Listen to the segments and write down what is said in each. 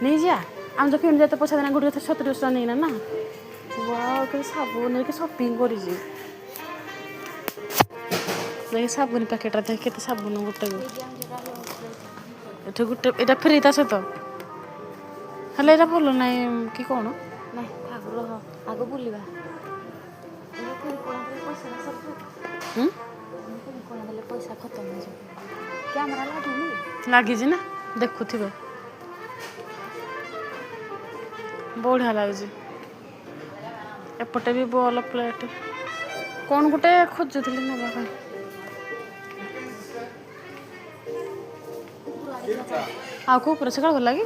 नहीं जा आम जो किन जाते पछा दिन गोटे 70 नहीं ना ना वाह साबुन नहीं शॉपिंग कर साबुन पैकेट देख के साबुन गोटे ये गोटे यहाँ फ्री ता सहित हेल्ले यहाँ भल ना कि कौन ना आग बुलवा पैसा खत्म हो कैमरा लगी ना देखुवे बढ़िया लगे एपटे भी बॉल प्लेट कौन गोटे खोजुली ना आउ को ऊपर से भल लगे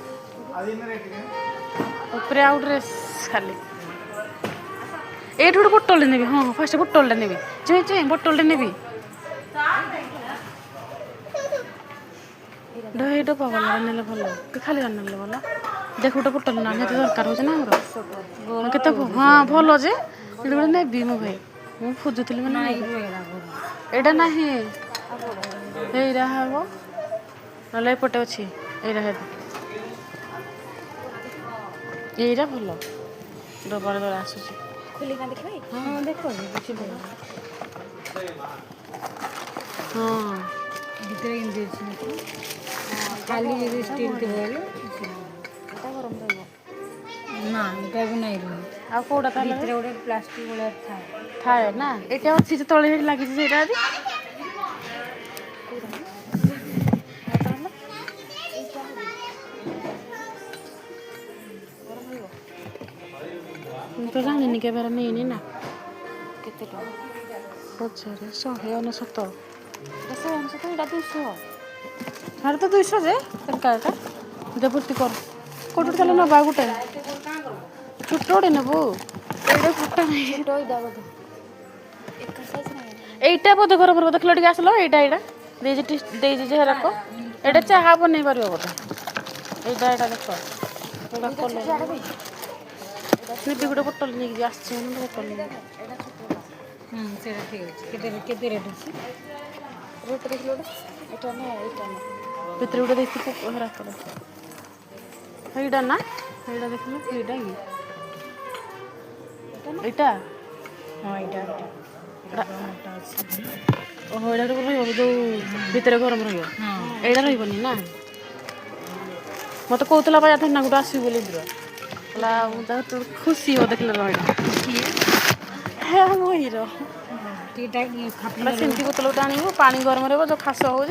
ऊपर आउ ड्रेस खाली ये गोटे बोटल नेबी हाँ फास्ट बोटल नेबी चुई चुई बोटल नेबी डबा वाला ने भल कि खाली ने भल देख गोटे बोटल ना दरकार हो ना हाँ भल जे गोटे नेबी मो भाई मुझे खोजुली मैंने यहाँ ना यही हम ना एपटे अच्छी यहीरा भल डबार द्वारा आसूस खुलिका देखिए हाँ देख हाँ भितर खाली स्टील के बोले गरम ना इटा भी नहीं रही आ कोड़ा भितर गोटे प्लास्टिक वाला थाए ना एटा अच्छी से तले लगी सेटा तो जानी के बारे नहीं ना केते पचारे 197 200 अरे तो 200 जे एका एका देवती कर कोट चलो ना बा गोटे छोटे नेबू एडे छोटा नहीं एटा बोधे घर पर देख टे आसलो एटा दे जे रख एटा चाहा बन पार बोधे एटा देख गोटे बोतल नहीं आसचे बोतल ठीक है केते रेट अछि रेट देख लो एटा ना भितर गोटे देखी रात ना यहाँ देख लो यहाँ कि यहाँ हाँ ओहो यहाँ जो भितर गरम रहा रही ना मत कहला बा ना गोटे आसबी बोली खुशी हो देख हिरो सेमती बोतल गोटे आण पानी गरम रहा जो खास हो